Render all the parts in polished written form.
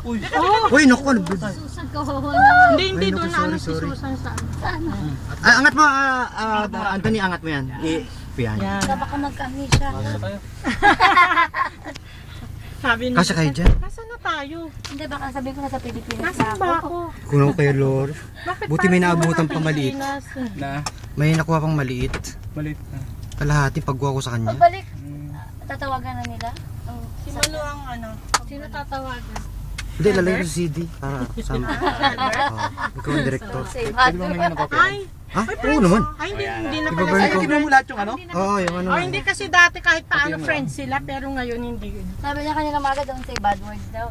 Uy, naku. Susan, kawawa naman. Hindi doon ano si Susan saan. Angat mo, Anthony, angat mo yan. Yan. Baka magka-amnesia. Sabi Kasya kayo dyan? Nasaan na tayo? Hindi, baka sabihin ko na sa Pilipinas. Nasaan ba ako? Kuno ko kayo, Lord. Buti may naabutan pa maliit. Na? May nakuha pang maliit. Maliit na. Kalahati pagkuha ko sa kanya. Pagbalik, tatawagan na nila? Si Malu ang ano? Sino tatawagan? Hindi, lalagay ko sa CD para sama. Ikaw ang director. Say Pwede mo mga napapira? Ay! Ha? Oo naman. Ay, hindi na Iba pala ba Ay, ikaw? hindi mo lahat yung ano? Oo, yung ano. Oh, hindi kasi dati kahit paano friends sila, pero ngayon hindi. Sabi niya kanina maga, don't say bad words daw.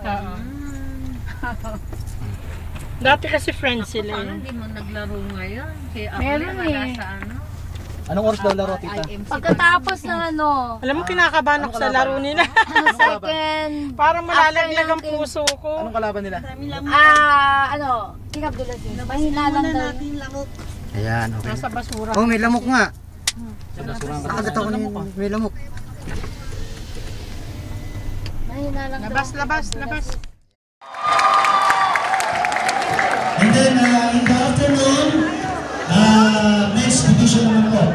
Dati kasi friends sila eh. Hindi mo naglaro ngayon? Kaya ako Meron wala eh. sa ano? Anong oras daw laro, tita? Pagkatapos ng ano, Alam mo, kinakabahan ako sa laro nila. second, Parang malalaglag ang After ng puso ko. Anong kalaban nila? King Abdulaziz. Mahina lang daw. Ayan, okay. Nasa basura. Oh, may lamok nga. Nasurangan ka. Nakagat ako na yun. May lamok. Mahina lang daw. Labas. And then in the afternoon, next division naman po.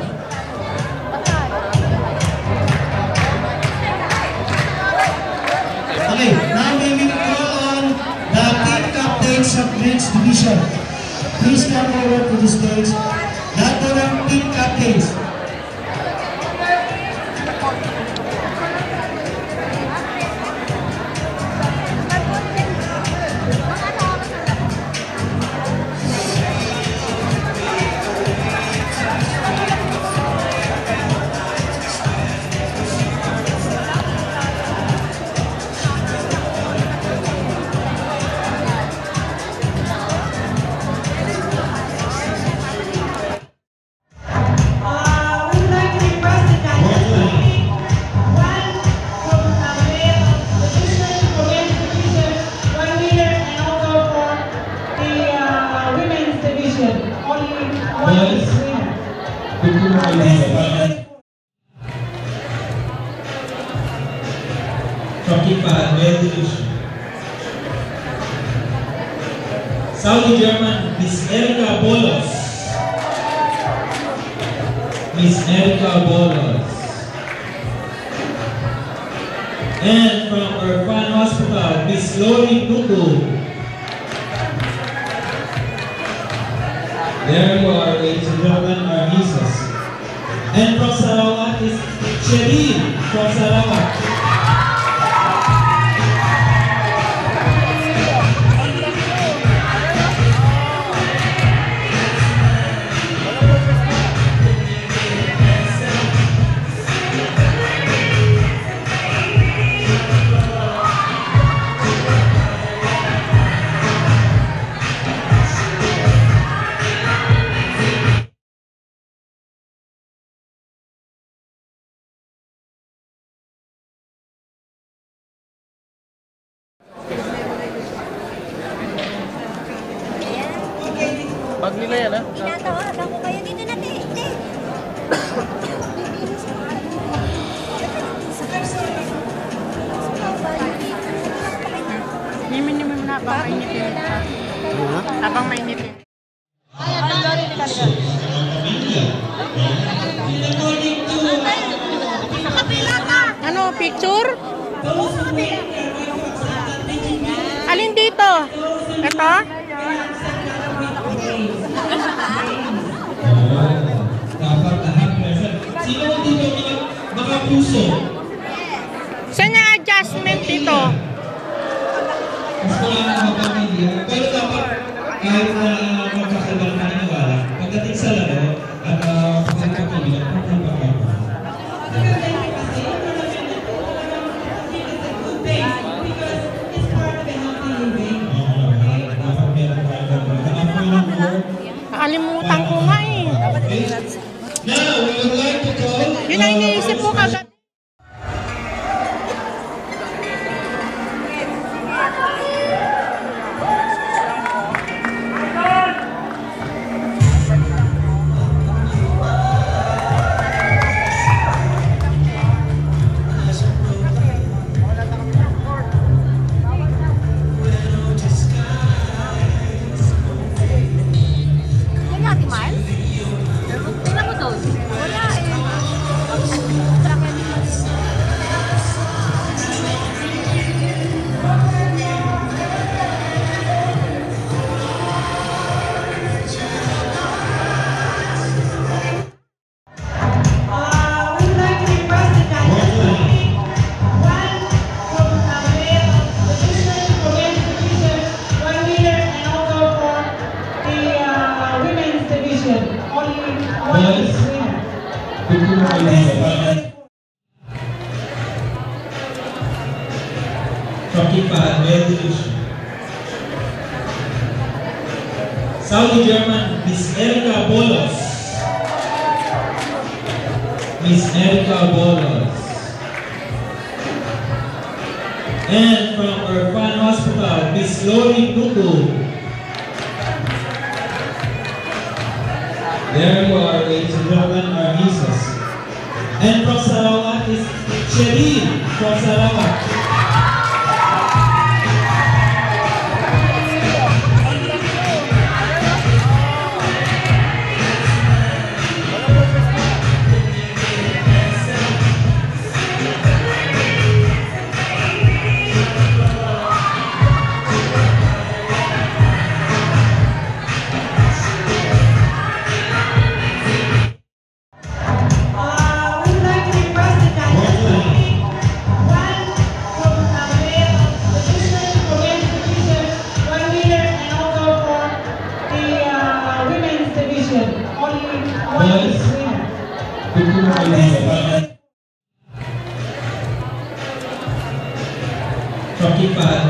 Okay, now we will call on the team captains of next division. Please come forward to the stage. Lahat po ng team captains. Saudi German, Miss Erika Bolos. Miss Erika Bolos. And from Urban Hospital, Miss Lori Nuku. There you are, ladies and gentlemen, our nieces. And from Sarawak is Sherin from Sarawak. Pag nila yan, ha? Tinatawagan ko kayo dito na, te. Minimum na habang mainitin. Habang mainitin. Ano, picture? Alin dito? Ito? Dapat lahat present. Sino dito makapuso? Saan yung adjustment dito? Mas wala na mapamilya. Pero dapat kahit na magkakaibang paniniwala, pagdating sa laro at pagkakapamilya, pagkakapamilya. Nakalimutan ko nga eh. Now, we would like to call... Yun ang iniisip ko kagad. Revolution. Saudi German, Miss Erika Bolos. Miss Erika Bolos. And from Orphan Hospital, Miss Lori Nuku. There you are, ladies and gentlemen, our nieces. And from Sarawak is Cheryl from Sarawak.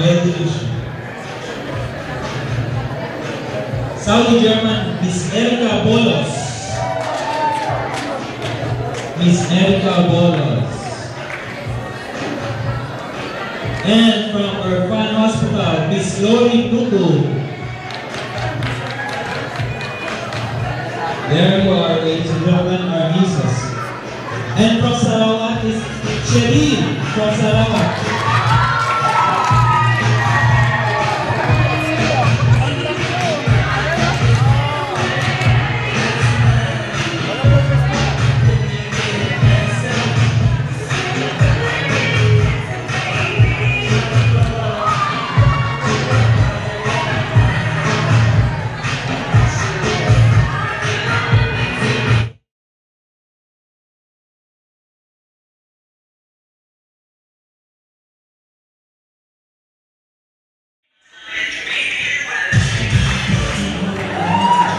Revolution. Saudi German, Miss Erika Bolos. Miss Erika Bolos. And from Orphan Hospital, Miss Lori Nuku. There you are, ladies and gentlemen, our nieces. And from Sarawak is Cheryl from Sarawak.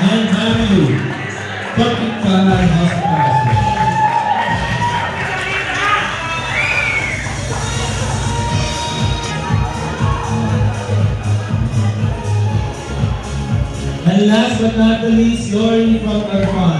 And Mario, Pakinggan Hospital. And last but not the least, Lori from Orphan.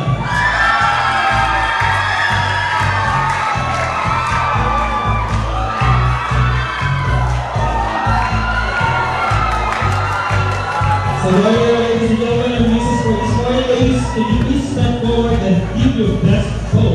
So ladies and gentlemen, our nieces for this morning, ladies, can you please step forward and give your best pose?